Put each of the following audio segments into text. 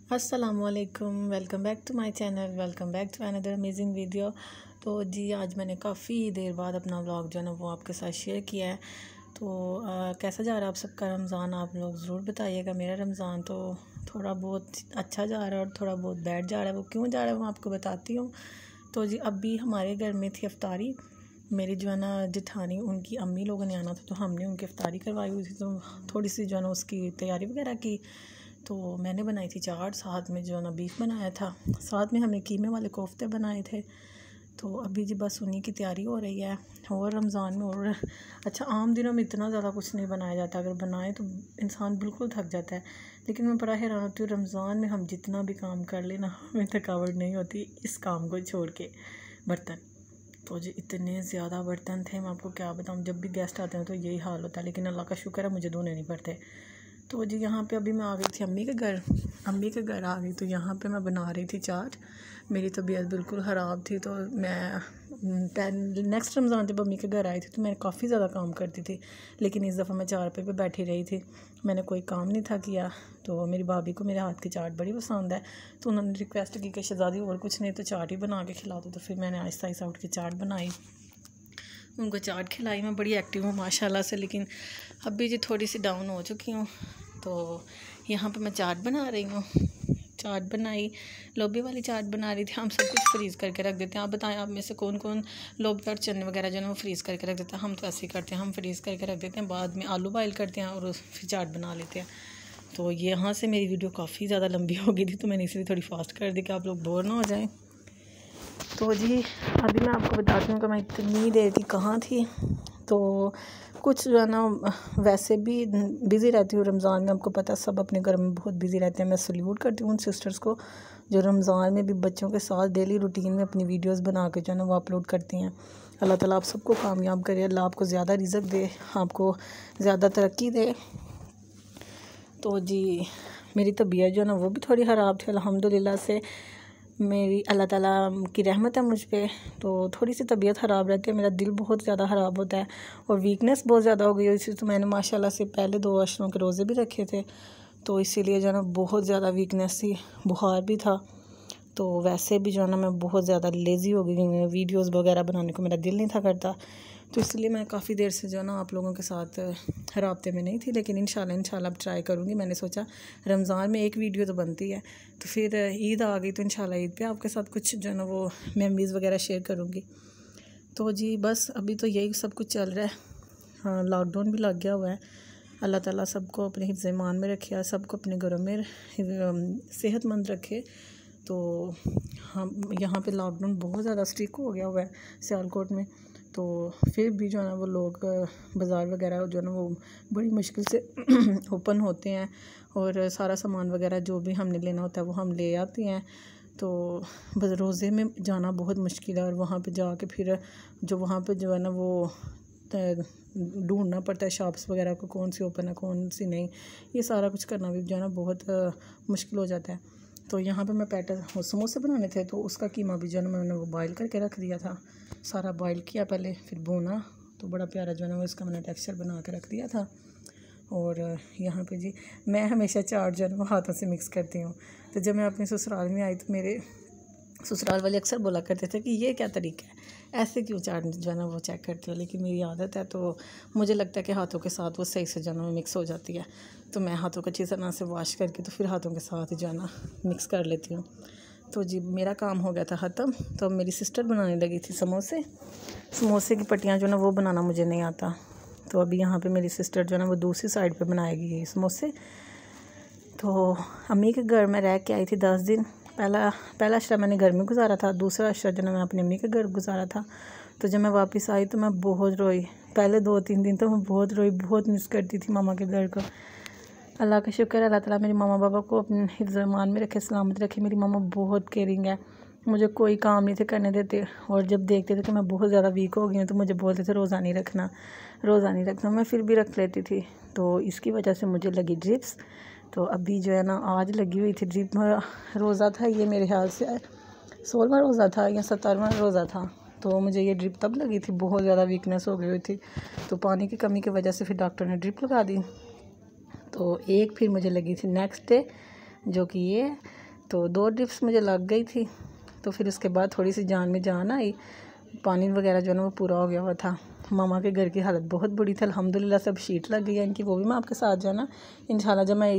अस्सलामुअलैकुम, welcome back to my channel, welcome back to another amazing video. तो जी आज मैंने काफ़ी देर बाद अपना व्लॉग जो है ना वो आपके साथ शेयर किया है। तो कैसा जा रहा है आप सबका रमज़ान, आप लोग ज़रूर बताइएगा। मेरा रमज़ान तो थोड़ा बहुत अच्छा जा रहा है और थोड़ा बहुत बैड जा रहा है। वो क्यों जा रहा है वो आपको बताती हूँ। तो जी अभी हमारे घर में थी इफ्तारी। मेरी जो है ना जेठानी, उनकी अम्मी लोगों ने आना था, तो हमने उनकी इफ्तारी करवाई हुई थी। तो थोड़ी सी जो है ना उसकी तैयारी वगैरह की। तो मैंने बनाई थी चाट, साथ में जो है ना बीफ बनाया था, साथ में हमने कीमे वाले कोफ्ते बनाए थे। तो अभी जी बस उन्हीं की तैयारी हो रही है। और रमज़ान में और अच्छा, आम दिनों में इतना ज़्यादा कुछ नहीं बनाया जाता, अगर बनाए तो इंसान बिल्कुल थक जाता है। लेकिन मैं बड़ा हैरान होती हूँ, रमज़ान में हम जितना भी काम कर लेना हमें थकावट नहीं होती इस काम को छोड़ के। बर्तन तो जी इतने ज़्यादा बर्तन थे, मैं आपको क्या बताऊँ। जब भी गेस्ट आते हैं तो यही हाल होता है, लेकिन अल्लाह का शुक्र है मुझे धोने नहीं पड़ते। तो जी यहाँ पे अभी मैं आ गई थी अम्मी के घर आ गई। तो यहाँ पे मैं बना रही थी चाट। मेरी तबीयत बिल्कुल ख़राब थी, तो मैं नेक्स्ट रमज़ान जब अम्मी के घर आई थी तो मैं काफ़ी ज़्यादा काम करती थी, लेकिन इस दफ़ा मैं चारपाई पे बैठी रही थी, मैंने कोई काम नहीं था किया। तो मेरी भाभी को मेरे हाथ की चाट बड़ी पसंद है, तो उन्होंने रिक्वेस्ट की कि शहज़ादी और कुछ नहीं तो चाट ही बना के खिला दो। तो फिर मैंने आहिस्ता आहिस्ता उठ के चाट बनाई, उनको चाट खिलाई। मैं बड़ी एक्टिव हूँ माशाल्लाह से, लेकिन अभी जी थोड़ी सी डाउन हो चुकी हूँ। तो यहाँ पे मैं चाट बना रही हूँ। चाट बनाई, लोबी वाली चाट बना रही थी। हम सब कुछ फ्रीज़ करके रख देते हैं। आप बताएं आप में से कौन कौन लोबी और चने वगैरह जो है वो फ्रीज़ करके रख देते हैं। हम तो ऐसे ही करते हैं, हम फ्रीज़ करके रख देते हैं, बाद में आलू बॉयल करते हैं और फिर चाट बना लेते हैं। तो यहाँ से मेरी वीडियो काफ़ी ज़्यादा लंबी हो गई थी, तो मैंने इसलिए थोड़ी फास्ट कर दी कि आप लोग बोर ना हो जाएँ। तो जी अभी मैं आपको बताती हूँ कि मैं इतनी देर की कहाँ थी। तो कुछ जो है ना वैसे भी बिज़ी रहती हूँ रमज़ान में, आपको पता है सब अपने घर में बहुत बिज़ी रहते हैं। मैं सल्यूट करती हूँ उन सिस्टर्स को जो रमज़ान में भी बच्चों के साथ डेली रूटीन में अपनी वीडियोस बना के जो है ना वो अपलोड करती हैं। अल्लाह ताला आप सबको कामयाब करे, अल्लाह आपको ज़्यादा रिज़्क दे, आपको ज़्यादा तरक्की दे। तो जी मेरी तबीयत जो है ना वो भी थोड़ी ख़राब थी, अल्हम्दुलिल्लाह से मेरी अल्लाह ताला की रहमत है मुझ पे। तो थोड़ी सी तबीयत ख़राब रहती है, मेरा दिल बहुत ज़्यादा ख़राब होता है और वीकनेस बहुत ज़्यादा हो गई है। तो मैंने माशाल्लाह से पहले 2 अशरों के रोज़े भी रखे थे, तो इसीलिए जो है ना बहुत ज़्यादा वीकनेस थी, बुखार भी था। तो वैसे भी जो है ना मैं बहुत ज़्यादा लेज़ी हो गई हूँ, वीडियोज़ वगैरह बनाने को मेरा दिल नहीं था करता। तो इसलिए मैं काफ़ी देर से जो है ना आप लोगों के साथ राब्ते में नहीं थी, लेकिन इंशाल्लाह अब ट्राई करूँगी। मैंने सोचा रमज़ान में एक वीडियो तो बनती है, तो फिर ईद आ गई तो इंशाल्लाह ईद पे आपके साथ कुछ जो है ना वो मेमोरीज़ वगैरह शेयर करूँगी। तो जी बस अभी तो यही सब कुछ चल रहा है। हाँ, लॉकडाउन भी लग गया हुआ है। अल्लाह ताला सबको अपने हिफ्ज़ ईमान में रखे, सबको अपने घरों में सेहतमंद रखे। तो हम यहाँ पे लॉकडाउन बहुत ज़्यादा स्ट्रिक्ट हो गया हुआ है सियालकोट में। तो फिर भी जो है ना वो लोग बाज़ार वगैरह जो है ना वो बड़ी मुश्किल से ओपन होते हैं, और सारा सामान वगैरह जो भी हमने लेना होता है वो हम ले आते हैं। तो बस रोज़े में जाना बहुत मुश्किल है, और वहाँ पे जाके फिर जो वहाँ पे जो है ना वो ढूंढना पड़ता है शॉप्स वगैरह को, कौन सी ओपन है कौन सी नहीं, ये सारा कुछ करना भी जो है ना बहुत मुश्किल हो जाता है। तो यहाँ पे मैं पैटर समोसे बनाने थे, तो उसका कीमा भी जो है ना मैंने वो बॉयल करके रख दिया था। सारा बॉयल किया पहले, फिर भूना, तो बड़ा प्यारा जो है ना वो इसका मैंने टेक्सचर बना के रख दिया था। और यहाँ पे जी मैं हमेशा चाट जो है ना वो हाथों से मिक्स करती हूँ। तो जब मैं अपने ससुराल में आई तो मेरे ससुराल वाले अक्सर बोला करते थे कि ये क्या तरीका है, ऐसे क्यों चाट जो है ना वो चेक करते हो। लेकिन मेरी आदत है, तो मुझे लगता है कि हाथों के साथ वो सही से जो है ना मिक्स हो जाती है। तो मैं हाथों को अच्छी तरह से वॉश करके तो फिर हाथों के साथ जो है ना मिक्स कर लेती हूँ। तो जी मेरा काम हो गया था ख़त्म। तो अब मेरी सिस्टर बनाने लगी थी समोसे की पट्टियाँ जो है ना वो बनाना मुझे नहीं आता। तो अभी यहाँ पे मेरी सिस्टर जो है ना वो दूसरी साइड पे बनाएगी ये समोसे। तो अम्मी के घर में रह के आई थी 10 दिन। पहला अशरा मैंने घर में गुजारा था, दूसरा अशरा जो है मैं अपनी अम्मी के घर गुजारा था। तो जब मैं वापस आई तो मैं बहुत रोई। पहले 2-3 दिन तो मैं बहुत रोई, बहुत मिस करती थी मामा के घर को। अल्लाह का शुक्र है, अल्लाह ताला मेरे मामा बाबा को अपने हिफ्ज़ ईमान में रखे, सलामत रखे। मेरी मामा बहुत केयरिंग है, मुझे कोई काम नहीं थे करने देते, और जब देखते थे कि मैं बहुत ज़्यादा वीक हो गई हूँ तो मुझे बोलते थे रोज़ा नहीं रखना, मैं फिर भी रख लेती थी। तो इसकी वजह से मुझे लगी ड्रिप्स। तो अभी जो है ना आज लगी हुई थी ड्रिप। रोज़ा था ये मेरे ख्याल से 16वां रोज़ा था या 17वां रोज़ा था। तो मुझे ये ड्रिप तब लगी थी, बहुत ज़्यादा वीकनेस हो गई हुई थी। तो पानी की कमी की वजह से फिर डॉक्टर ने ड्रिप लगा दी। तो एक फिर मुझे लगी थी नेक्स्ट डे जो कि ये, तो 2 ड्रिप्स मुझे लग गई थी। तो फिर उसके बाद थोड़ी सी जान में जान आई, पानी वगैरह जो है ना वो पूरा हो गया हुआ था। मामा के घर की हालत बहुत बुरी थी। अल्हम्दुलिल्लाह सब शीट लग गई है इनकी, वो भी मैं आपके साथ जो है ना इंशाल्लाह जब मैं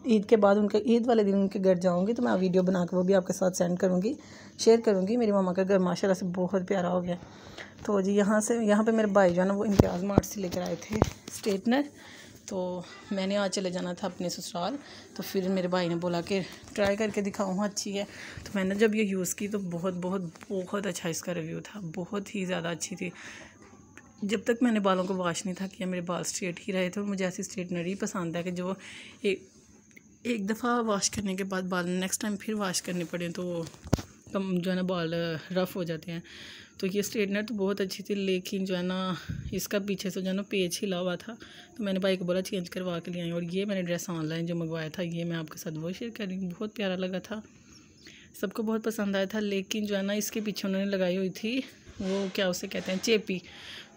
ईद के बाद उनके ईद वाले दिन उनके घर जाऊंगी तो मैं वीडियो बना के वो भी आपके साथ सेंड करूँगी, शेयर करूँगी। मेरी मामा का घर माशाल्लाह से बहुत प्यारा हो गया। तो जी यहाँ पे मेरे भाई जो है ना वो इम्तियाज़ मार्ट से लेकर आए थे स्ट्रेटनर। तो मैंने आज चले जाना था अपने ससुराल, तो फिर मेरे भाई ने बोला कि ट्राई करके दिखाऊँ, अच्छी है। तो मैंने जब ये यूज़ की तो बहुत अच्छा इसका रिव्यू था, बहुत ही ज़्यादा अच्छी थी। जब तक मैंने बालों को वॉश नहीं था किया मेरे बाल स्ट्रेट ही रहे थे। मुझे ऐसी स्ट्रेटनर ही पसंद है कि जो एक दफ़ा वॉश करने के बाद बाल नेक्स्ट टाइम फिर वॉश करने पड़े तो कम जो है ना बाल रफ़ हो जाते हैं। तो ये स्ट्रेटनर तो बहुत अच्छी थी, लेकिन जो है ना इसका पीछे से जो है ना पेच हिला हुआ था। तो मैंने भाई को बोला चेंज करवा के ले आई। और ये मैंने ड्रेस ऑनलाइन जो मंगवाया था ये मैं आपके साथ वो शेयर कर रही हूँ। बहुत प्यारा लगा था, सबको बहुत पसंद आया था। लेकिन जो है ना इसके पीछे उन्होंने लगाई हुई थी वो क्या उसे कहते हैं, चेपी।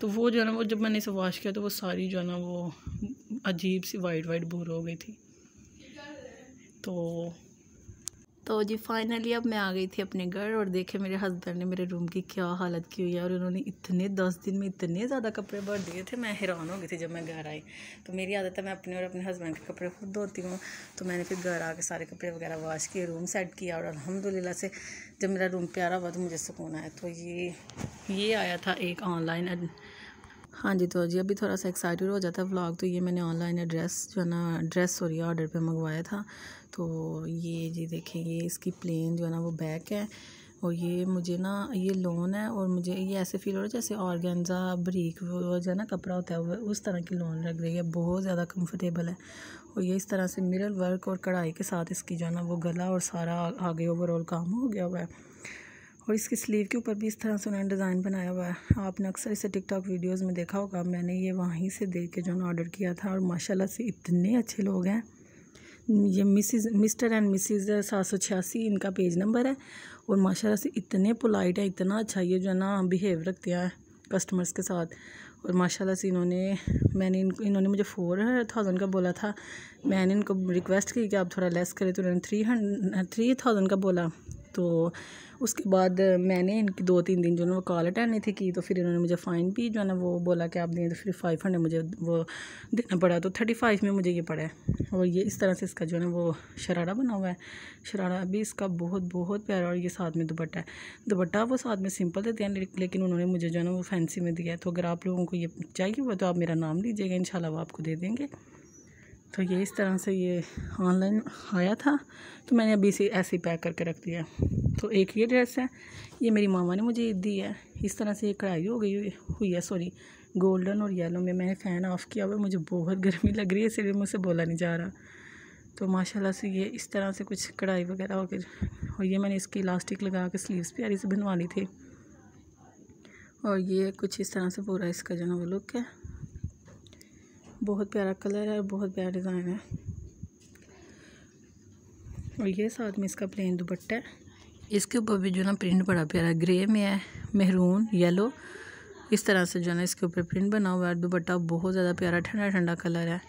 तो वो जो है ना वो जब मैंने इसे वॉश किया तो वो सारी जो है ना वो अजीब सी वाइट बूर हो गई थी। तो जी फाइनली अब मैं आ गई थी अपने घर और देखे मेरे हस्बैंड ने मेरे रूम की क्या हालत की हुई है। और उन्होंने 10 दिन में इतने ज़्यादा कपड़े भर दिए थे, मैं हैरान हो गई थी जब मैं घर आई। तो मेरी आदत है मैं अपने और अपने हस्बैंड के कपड़े खुद धोती हूँ। तो मैंने फिर घर आके सारे कपड़े वगैरह वॉश किए, रूम सेट किया और अल्हम्दुलिल्लाह से जब मेरा रूम प्यारा हुआ तो मुझे सुकून आया। तो ये आया था एक ऑनलाइन। हाँ जी, तो जी अभी थोड़ा सा एक्साइटेड हो जाता है व्लॉग। तो ये मैंने ऑनलाइन एड्रेस जो है ना ऑर्डर पे मंगवाया था। तो ये जी देखें, ये इसकी प्लेन जो है ना वो बैक है। और ये मुझे ना ये लोन है और मुझे ये ऐसे फील हो रहा है जैसे ऑर्गेन्जा बरीक वो जो है ना कपड़ा होता है वो उस तरह की लोन लग रही है, बहुत ज़्यादा कंफर्टेबल है। और ये इस तरह से मिरर वर्क और कढ़ाई के साथ इसकी जो है ना वो गला और सारा आगे ओवरऑल काम हो गया हुआ है। और इसकी स्लीव के ऊपर भी इस तरह से उन्होंने डिज़ाइन बनाया हुआ है। आपने अक्सर इसे टिकटॉक वीडियोस में देखा होगा, मैंने ये वहीं से देख के जो है ऑर्डर किया था। और माशाल्लाह से इतने अच्छे लोग हैं। ये मिस्टर एंड मिसिज़ 786 इनका पेज नंबर है। और माशाल्लाह से इतने पोलाइट है, इतना अच्छा ये जो है ना बिहेव रखते हैं कस्टमर्स के साथ। और माशाल्लाह से इन्होंने मुझे 4000 का बोला था। मैंने इनको रिक्वेस्ट की कि आप थोड़ा लेस करें, तो उन्होंने 3000 का बोला। तो उसके बाद मैंने इनकी 2-3 दिन जो है वो कॉल अटेंड नहीं थी की, तो फिर इन्होंने मुझे फ़ाइन भी जो है ना वो बोला कि आप दें, तो फिर 500 मुझे वो देना पड़ा। तो 35 में मुझे ये पड़ा है। और ये इस तरह से इसका जो है ना वो शरारा बना हुआ है। शरारा भी इसका बहुत प्यारा। और ये साथ में दुपट्टा है। दुपट्टा वो साथ में सिंपल देते हैं, लेकिन उन्होंने मुझे जो है ना वो फैंसी में दिया है। तो अगर आप लोगों को ये चाहिए हुआ तो आप मेरा नाम लीजिएगा, इंशाल्लाह वो आपको दे देंगे। तो ये इस तरह से ये ऑनलाइन आया था, तो मैंने अभी इसे ऐसे ही पैक करके रख दिया। तो एक ये ड्रेस है, ये मेरी मामा ने मुझे दी है। इस तरह से ये कढ़ाई हो गई हुई है, सॉरी गोल्डन और येलो में। मैंने फ़ैन ऑफ़ किया हुआ है, मुझे बहुत गर्मी लग रही है इसलिए मुझसे बोला नहीं जा रहा। तो माशाल्लाह से ये इस तरह से कुछ कढ़ाई वगैरह हो गई। और ये मैंने इसकी इलास्टिक लगा के स्लीव्स प्यारी से बनवा ली थी। और ये कुछ इस तरह से पूरा इसका जो है वो लुक है। बहुत प्यारा कलर है, बहुत प्यारा डिज़ाइन है। और ये साथ में इसका प्लेन दुपट्टा है। इसके ऊपर भी जो ना प्रिंट बड़ा प्यारा ग्रे में है, मेहरून येलो इस तरह से जो है ना इसके ऊपर प्रिंट बना हुआ है। दुपट्टा बहुत ज़्यादा प्यारा ठंडा कलर है।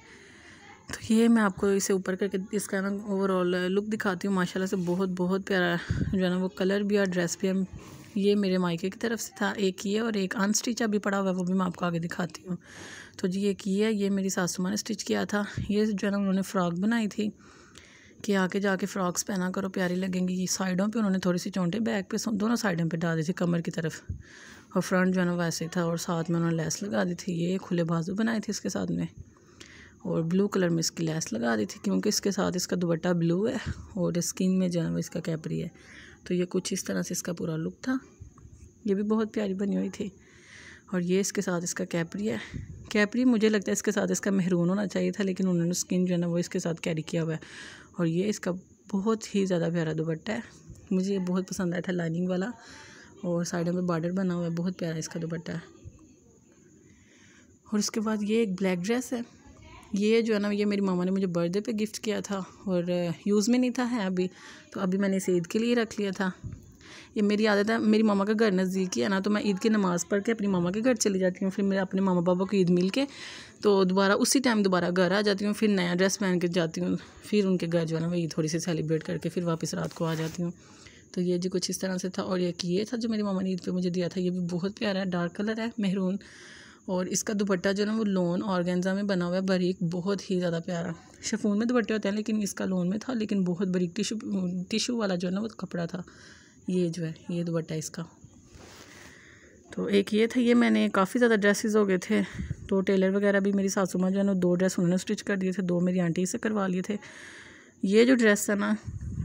तो ये मैं आपको इसे ऊपर करके इसका ना ओवरऑल लुक दिखाती हूँ। माशाल्लाह से बहुत प्यारा जो है ना वो कलर भी और ड्रेस भी है। ये मेरे मायके की तरफ से था एक ये, और एक अनस्टिच अभी पड़ा हुआ है, वो भी मैं आपको आगे दिखाती हूँ। तो जी एक ये मेरी सासू माँ ने स्टिच किया था। ये जो है ना उन्होंने फ़्रॉक बनाई थी कि आके जाके फ़्रॉक्स पहना करो, प्यारी लगेंगी। साइडों पे उन्होंने थोड़ी सी चोंटे बैक पे दोनों साइडों पे डाल दी थी कमर की तरफ, और फ्रंट जो है ना वैसे था। और साथ में उन्होंने लेस लगा दी थी। ये खुले बाजू बनाए थे इसके साथ में, और ब्लू कलर में इसकी लेस लगा दी थी क्योंकि इसके साथ इसका दुपट्टा ब्लू है और स्किन में जो है इसका कैपरी है। तो ये कुछ इस तरह से इसका पूरा लुक था। ये भी बहुत प्यारी बनी हुई थी। और ये इसके साथ इसका कैपरी है। कैपरी मुझे लगता है इसके साथ इसका मेहरून होना चाहिए था, लेकिन उन्होंने स्किन जो है ना वो इसके साथ कैरी किया हुआ है। और ये इसका बहुत ही ज़्यादा प्यारा दुपट्टा है, मुझे ये बहुत पसंद आया था, लाइनिंग वाला और साइडों में बॉर्डर बना हुआ है, बहुत प्यारा इसका दुपट्टा है। और इसके बाद ये एक ब्लैक ड्रेस है। ये जो है ना ये मेरी मामा ने मुझे बर्थडे पे गिफ्ट किया था और यूज़ में नहीं था है अभी, तो अभी मैंने इसे ईद के लिए रख लिया था। ये मेरी आदत है, मेरी मामा का घर नज़दीक ही है ना, तो मैं ईद की नमाज़ पढ़ के अपनी मामा के घर चली जाती हूँ। फिर मैं अपने मामा पापा को ईद मिल के तो दोबारा उसी टाइम दोबारा घर आ जाती हूँ। फिर नया ड्रेस पहन के जाती हूँ, फिर उनके घर जो है ना वो ईद थोड़ी सी सेलिब्रेट करके फिर वापस रात को आ जाती हूँ। तो ये जी कुछ इस तरह से था। और ये था जो मेरी मामा ने ईद पे मुझे दिया था, ये भी बहुत प्यारा है, डार्क कलर है, मेहरून। और इसका दुपट्टा जो है ना वो लोन ऑर्गेन्जा में बना हुआ है, बारीक, बहुत ही ज़्यादा प्यारा। शिफॉन में दुपट्टे होते हैं लेकिन इसका लोन में था, लेकिन बहुत बारीक टिशू वाला जो है ना वो कपड़ा था। ये जो है ये दुपट्टा इसका। तो एक ये था, ये मैंने काफ़ी ज़्यादा ड्रेसेस हो गए थे, तो टेलर वगैरह भी मेरी सासू माँ जो है ना 2 ड्रेस उन्होंने स्टिच कर दिए थे, 2 मेरी आंटी से करवा लिए थे। ये जो ड्रेस है ना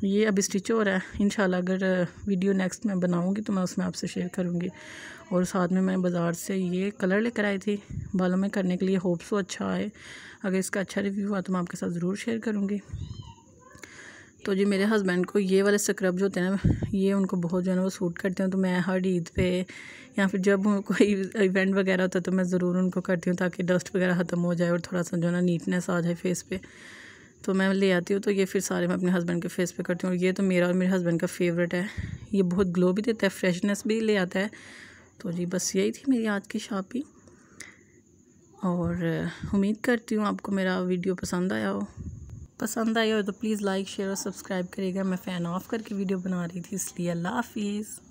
ये अभी स्टिच हो रहा है, इंशाल्लाह अगर वीडियो नेक्स्ट मैं बनाऊंगी तो मैं उसमें आपसे शेयर करूंगी। और साथ में मैं बाज़ार से ये कलर लेकर आई थी बालों में करने के लिए, होप सो अच्छा आए। अगर इसका अच्छा रिव्यू हुआ तो मैं आपके साथ ज़रूर शेयर करूँगी। तो जी मेरे हस्बैंड को ये वाले स्क्रब जो होते हैं ना ये उनको बहुत जो है ना वो सूट करते हैं, तो मैं हर ईद पे या फिर जब कोई इवेंट वगैरह होता है तो मैं ज़रूर उनको करती हूँ, ताकि डस्ट वगैरह ख़त्म हो जाए और थोड़ा सा जो है ना नीटनेस आ जाए फेस पे। तो मैं ले आती हूँ, तो ये फिर सारे मैं अपने हस्बैंड के फेस पे करती हूँ। और ये तो मेरा और मेरे हस्बैंड का फेवरेट है, ये बहुत ग्लो भी देता है, फ्रेशनेस भी ले आता है। तो जी बस यही थी मेरी आज की शॉपिंग, और उम्मीद करती हूँ आपको मेरा वीडियो पसंद आया हो तो प्लीज़ लाइक शेयर और सब्सक्राइब करिएगा। मैं फ़ैन ऑफ करके वीडियो बना रही थी इसलिए। अल्लाह हाफिज़।